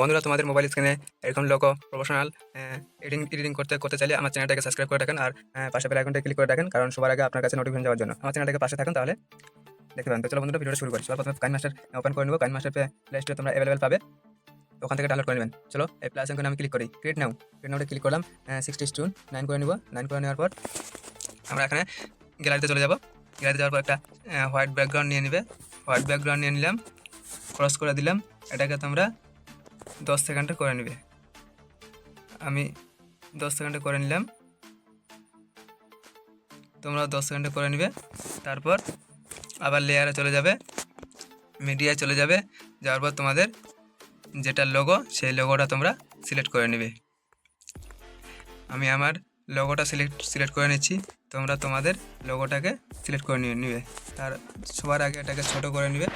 বন্ধুরা, তোমাদের মোবাইল স্ক্রিনে এরকম লোগো প্রফেশনাল এডিটিং করতে চাইলে আমার চ্যানেলটাকে সাবস্ক্রাইব করে রাখেন আর পাশে বেল আইকনটা ক্লিক করে রাখেন, কারণ সবার আগে আপনার কাছে নোটিফিকেশন যাওয়ার জন্য আমার চ্যানেলটাকে পাশে থাকুন, তাহলে দেখতে পাবেন। তো চলো বন্ধুরা, ভিডিওটা শুরু করি। সবার প্রথমে কাইনমাস্টার ওপেন করে নেব। কাইনমাস্টার প্লে স্টোরে তোমরা অ্যাভেলেবেল পাবে, তো ওখান থেকে ডাউনলোড করে নেবেন। চলো, এই প্লাস আইকনে আমি ক্লিক করি, ক্রিয়েট নাউটা ক্লিক করলাম, 60:9 করে নেব। 9 করে নেওয়ার পর আমরা এখানে গ্যালারিতে চলে যাব। গ্যালারিতে যাওয়ার পর একটা হোয়াইট ব্যাকগ্রাউন্ড নিয়ে নেবে। হোয়াইট ব্যাকগ্রাউন্ড নিয়ে নিলাম, ক্রস করে দিলাম। এটাকে তোমরা 10 সেকেন্ডে করে নেবে। আমি 10 সেকেন্ডে করে নিলাম, তোমরা 10 সেকেন্ডে করে নেবে। তারপর আবার লেয়ারে চলে যাবে, মিডিয়ায় চলে যাবে। যাওয়ার পর তোমাদের যেটা লোগো, সেই লোগোটা তোমরা সিলেক্ট করে নেবে। আমি আমার লোগোটা সিলেক্ট করে নিচ্ছি, তোমরা তোমাদের লোগোটাকে সিলেক্ট করে নেবে। তার সবার আগে এটাকে ছোট করে নেবে।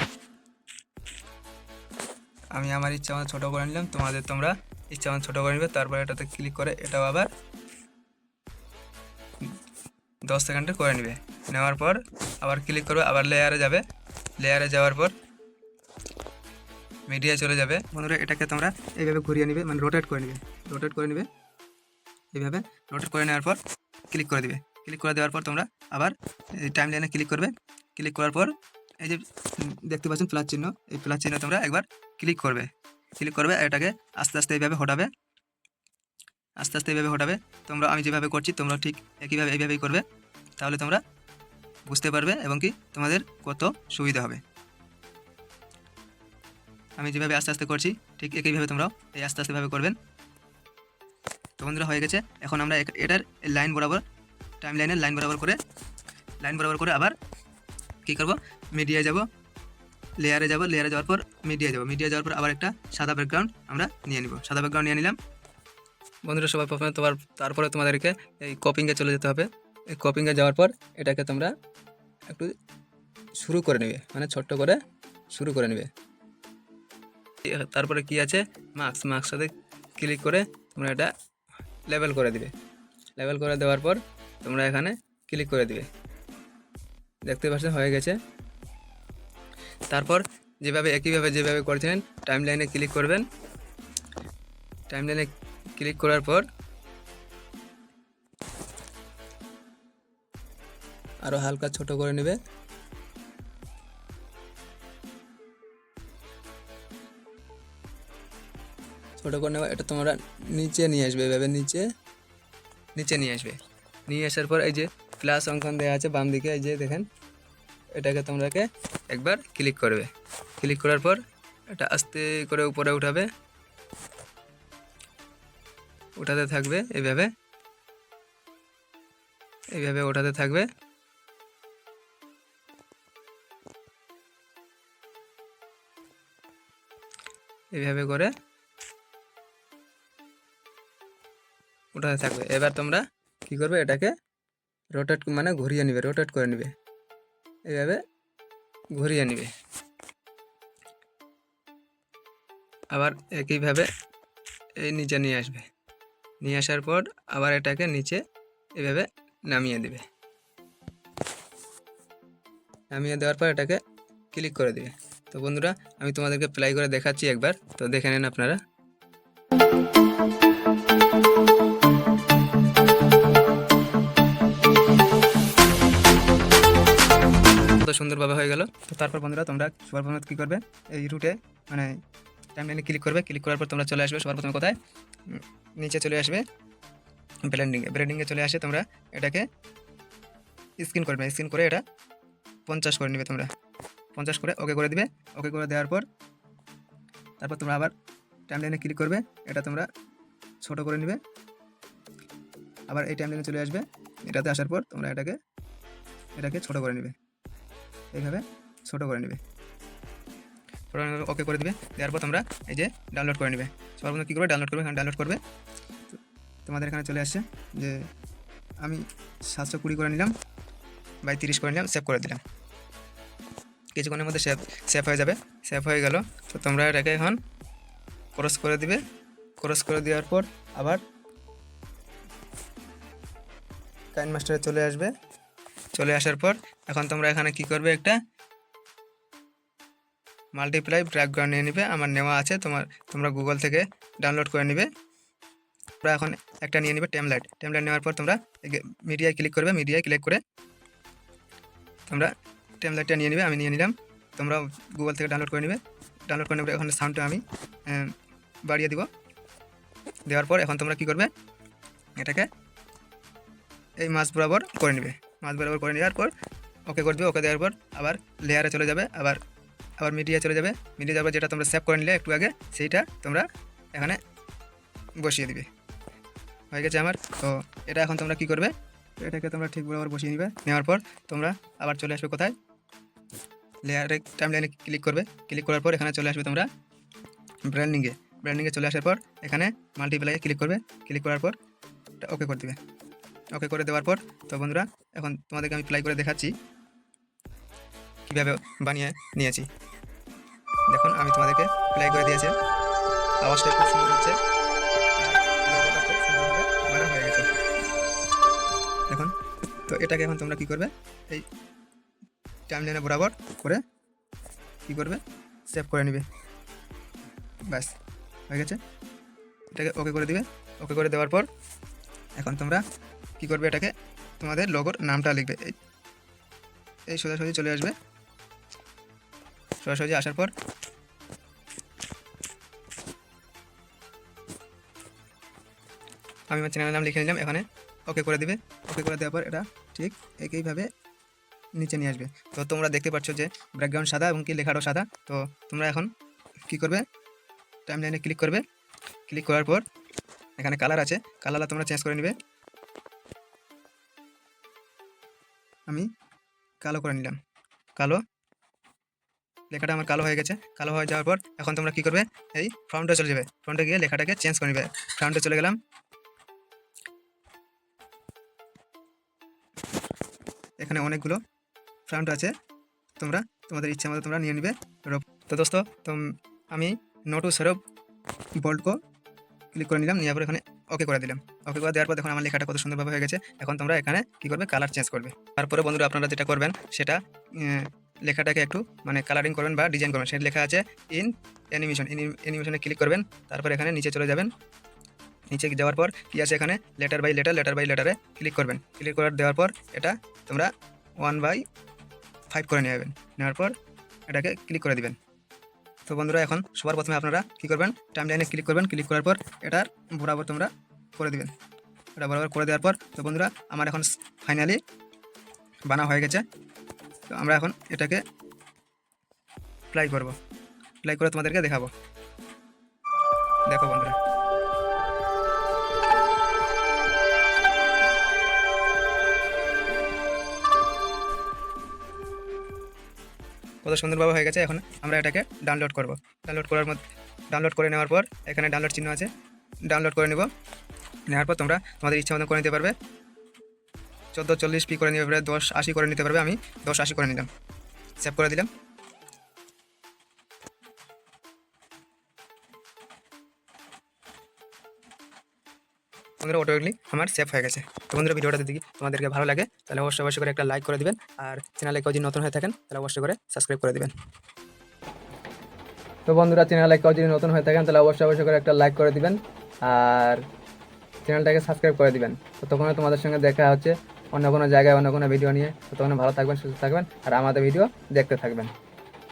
আমি আমার ইচ্ছা মতো ছোটো করে নিলাম, তোমরা ইচ্ছা মতো ছোটো করে নেবে। তারপর এটাতে ক্লিক করে এটাও আবার 10 সেকেন্ডে করে নেবে। নেওয়ার পর আবার ক্লিক করবে, আবার লেয়ারে যাবে। লেয়ারে যাওয়ার পর মিডিয়ায় চলে যাবে। বন্ধুরা, এটাকে তোমরা এইভাবে ঘুরিয়ে নেবে, মানে রোটেট করে নেবে। এইভাবে রোটেট করে নেওয়ার পর ক্লিক করে দিবে। ক্লিক করে দেওয়ার পর তোমরা আবার টাইম লাইনে ক্লিক করবে। ক্লিক করার পর এই যে দেখতে পাচ্ছেন প্লাস চিহ্ন, এই প্লাস চিহ্ন তোমরা একবার ক্লিক করবে। এটাকে আস্তে আস্তে এইভাবে হটাবে। তোমরা আমি যেভাবে করছি তোমরা ঠিক একইভাবে এইভাবেই করবে, তাহলে তোমরা বুঝতে পারবে এবং কি তোমাদের কত সুবিধা হবে। আমি যেভাবে আস্তে আস্তে করছি ঠিক একইভাবে তোমরাও এই আস্তে আস্তেভাবে করবেন। তো বন্ধুরা, হয়ে গেছে। এখন আমরা এটার লাইন বরাবর, টাইম লাইনের লাইন বরাবর করে আবার কী করব, মিডিয়ায় যাব, লেয়ারে যাওয়ার পর মিডিয়ায় যাওয়ার পর আবার একটা সাদা ব্যাকগ্রাউন্ড আমরা নিয়ে নিব। সাদা ব্যাকগ্রাউন্ড নিয়ে নিলাম। বন্ধুরা, সবাই প্রথমে তারপরে তোমাদেরকে এই কপিংয়ে চলে যেতে হবে। এই কপিংয়ে যাওয়ার পর এটাকে তোমরা একটু শুরু করে নেবে, মানে ছোট্ট করে শুরু করে নেবে। তারপরে কি আছে, মার্কস সাথে ক্লিক করে তোমরা এটা লেবেল করে দিবে। লেবেল করে দেওয়ার পর তোমরা এখানে ক্লিক করে দিবে। দেখতে পাচ্ছেন হয়ে গেছে। তারপর একইভাবে যেভাবে করেছিলেন টাইম লাইনে ক্লিক করবেন। টাইম লাইনে ক্লিক করার পর আরও হালকা ছোট করে নেবে। ছোটো করে নেওয়া, এটা তোমরা নিচে নিয়ে আসবে, এভাবে নিচে নিয়ে আসবে। নিয়ে আসার পর এই যে প্লাস অঙ্কন দেওয়া আছে বাম দিকে, এই যে দেখেন, এটাকে তোমরাকে একবার ক্লিক করবে। ক্লিক করার পর এটা আস্তে করে উপরে উঠাতে থাকবে। এইভাবে উঠাতে থাকবে। এইভাবে করে উঠাতে থাকবে। এবার তোমরা কি করবে, এটাকে রোটেট মানে ঘুরিয়ে নেবে, রোটেট করে নেবে। এইভাবে ঘুরিয়ে নেবে। আবার একইভাবে এই নিচে নিয়ে আসবে। নিয়ে আসার পর আবার এটাকে নিচে এভাবে নামিয়ে দেবে। নামিয়ে দেওয়ার পর এটাকে ক্লিক করে দেবে। তো বন্ধুরা, আমি তোমাদেরকে প্লাই করে দেখাচ্ছি একবার, তো দেখে নেন আপনারা। কত সুন্দরভাবে হয়ে গেল। তো তারপর বন্ধুরা, তোমরা সবার প্রথমে কী করবে, এই রুটে মানে টাইমলাইনে ক্লিক করবে। ক্লিক করার পর তোমরা চলে আসবে সবার প্রথমে কোথায়, নিচে চলে আসবে ব্লেন্ডিংয়ে চলে আসে। তোমরা এটাকে স্ক্রিন করবে। স্ক্রিন করে এটা 50 করে নেবে। তোমরা 50 করে ওকে করে দিবে। ওকে করে দেওয়ার পর তারপর তোমরা আবার টাইমলাইনে ক্লিক করবে। এটা তোমরা ছোট করে নেবে। আবার এই টাইমলাইনে চলে আসবে। এটাতে আসার পর তোমরা এটাকে ছোট করে নেবে। এইভাবে ছোট করে নেবে। ওকে করে দিবে। দেওয়ার পর তোমরা এই যে ডাউনলোড করে নেবে। সবার প্রথমে কী করবে, ডাউনলোড করবে। ডাউনলোড করবে, তোমাদের এখানে চলে আসছে যে আমি 720 করে নিলাম, বাই 30 করে নিলাম, সেভ করে দিলাম। কিছুক্ষণের মধ্যে সেভ হয়ে যাবে। সেভ হয়ে গেল। তো তোমরা এটাকে এখন ক্রস করে দিবে। ক্রস করে দেওয়ার পর আবার কাইনমাস্টারে চলে আসবে। চলে আসার পর এখন তোমরা এখানে কি করবে, একটা মাল্টিপ্লাই ব্যাকগ্রাউন্ড নিয়ে নিবে। আমার নেওয়া আছে, তোমরা গুগল থেকে ডাউনলোড করে নিবে। তোমরা এখন একটা নিয়ে নিবে টেমপ্লেট নেওয়ার পর তোমরা মিডিয়ায় ক্লিক করবে। মিডিয়ায় ক্লিক করে তোমরা টেমপ্লেটটা নিয়ে নিবে। আমি নিয়ে নিলাম, তোমরা গুগল থেকে ডাউনলোড করে নিবে। ডাউনলোড করে নেবে। এখন সাউন্ডটা আমি বাড়িয়ে দিব। দেওয়ার পর এখন তোমরা কী করবে, এটাকে এই মাছ বরাবর করে নেবে। মাছ বরাবর করে নেওয়ার পর ওকে করে দেবে। ওকে দেওয়ার পর আবার লেয়ারে চলে যাবে, আবার মিডিয়া চলে যাবে। মিডিয়া যাওয়ার পর যেটা তোমরা সেভ করে নিলে একটু আগে, সেইটা তোমরা এখানে বসিয়ে দিবে। হয়ে গেছে আমার। তো এটা এখন তোমরা কী করবে, এটাকে তোমরা ঠিক বরাবর বসিয়ে নিবে। নেওয়ার পর তোমরা আবার চলে আসবে কোথায়, লেয়ারে টাইমলাইনে ক্লিক করবে। ক্লিক করার পর এখানে চলে আসবে তোমরা ব্র্যান্ডিংয়ে চলে আসার পর এখানে মাল্টিপ্লাইয়ে ক্লিক করবে। ক্লিক করার পর ওকে করে দেবে। ওকে করে দেওয়ার পর তো বন্ধুরা এখন তোমাদেরকে আমি প্লাই করে দেখাচ্ছি কীভাবে বানিয়ে নিয়েছি। দেখুন আমি তোমাদেরকে প্লাই করে দিয়েছি, আওয়াজটা খুব সুন্দর হচ্ছে, লোগোটা খুব সুন্দরভাবে বানানো হয়ে গেছে। দেখুন তো এটাকে এখন তোমরা কী করবে, এই টাইমলাইনে বরাবর করে কী করবে, সেভ করে নিবে। ব্যাস হয়ে গেছে। এটাকে ওকে করে দিবে। ওকে করে দেওয়ার পর এখন তোমরা কী করবে, এটাকে তোমাদের লোগোর নামটা লিখবে। এই সোজাসুজি চলে আসবে। সোজাসুজি আসার পর আমি আমার চ্যানেলের নাম লিখে নিলাম। এখানে ওকে করে দিবে। ওকে করে দেওয়ার পর এটা ঠিক একইভাবে নিচে নিয়ে আসবে। তো তোমরা দেখতে পাচ্ছ যে ব্যাকগ্রাউন্ড সাদা এবং কি লেখাটাও সাদা। তো তোমরা এখন কী করবে, টাইমলাইনে ক্লিক করবে। ক্লিক করার পর এখানে কালার আছে, কালারটা তোমরা চেঞ্জ করে নেবে। আমি কালো করে নিলাম। কালো, লেখাটা আমার কালো হয়ে গেছে। কালো হয়ে যাওয়ার পর এখন তোমরা কী করবে, এই ফন্টে চলে যাবে। ফন্টে গিয়ে লেখাটাকে চেঞ্জ করে নেবে। ফন্টে চলে গেলাম। এখানে অনেকগুলো ফন্ট আছে, তোমরা তোমাদের ইচ্ছা মতো তোমরা নিয়ে নিবে। তো দোস্ত, তো আমি নোটু সেরব বোল্ডকো ক্লিক করে নিলাম। নেওয়ার পর এখানে ওকে করে দিলাম। ওকে করে দেওয়ার পর দেখুন আমার লেখাটা কত সুন্দরভাবে হয়ে গেছে। এখন তোমরা এখানে কী করবে, কালার চেঞ্জ করবে। তারপরে বন্ধুরা আপনারা যেটা করবেন সেটা লেখাটাকে একটু মানে কালারিং করবেন বা ডিজাইন করবেন। সেটা লেখা আছে ইন অ্যানিমেশনে ক্লিক করবেন। তারপর এখানে নিচে চলে যাবেন। নিচে যাওয়ার পর কী আছে, এখানে লেটার বাই লেটারে ক্লিক করবেন। ক্লিক করে দেওয়ার পর এটা তোমরা 1/5 করে নেবেন। নেওয়ার পর এটাকে ক্লিক করে দিবেন। তো বন্ধুরা এখন সবার প্রথমে আপনারা কী করবেন, টাইমলাইনে ক্লিক করবেন। ক্লিক করার পর এটার বরাবর তোমরা করে দিবেন। এটা বরাবর করে দেওয়ার পর তো বন্ধুরা আমার এখন ফাইনালি বানা হয়ে গেছে। তো আমরা এখন এটাকে প্লাই করব। প্লাই করে তোমাদেরকে দেখাবো। দেখো বন্ধুরা, কত সুন্দরভাবে হয়ে গেছে। এখন আমরা এটাকে ডাউনলোড করব। ডাউনলোড করে নেওয়ার পর এখানে ডাউনলোড চিহ্ন আছে, ডাউনলোড করে নেব। নেওয়ার পর তোমরা তোমাদের ইচ্ছা মতো করে নিতে পারবে। 1440p করে নিতে পারবে, 1080 করে নিতে পারবে। আমি 1080 করে নিলাম, সেভ করে দিলাম। বন্ধুরা অটোমেটিকলি আমার সেভ হয়ে গেছে। তো বন্ধুরা ভিডিওটা যদি তোমাদেরকে ভালো লাগে তাহলে অবশ্যই করে একটা লাইক করে দিবেন। আর চ্যানেলে কেউ যদি নতুন হয়ে থাকেন তাহলে অবশ্যই করে সাবস্ক্রাইব করে দিবেন। তো বন্ধুরা চ্যানেলে কেউ যদি নতুন হয়ে থাকেন তাহলে অবশ্যই করে একটা লাইক করে দিবেন আর চ্যানেলটাকে সাবস্ক্রাইব করে দিবেন। তো তখন তোমাদের সঙ্গে দেখা হচ্ছে অন্য কোনো জায়গায় অন্য কোনো ভিডিও নিয়ে। তো তখন ভালো থাকবেন, সুস্থ থাকবেন আর আমাদের ভিডিও দেখতে থাকবেন।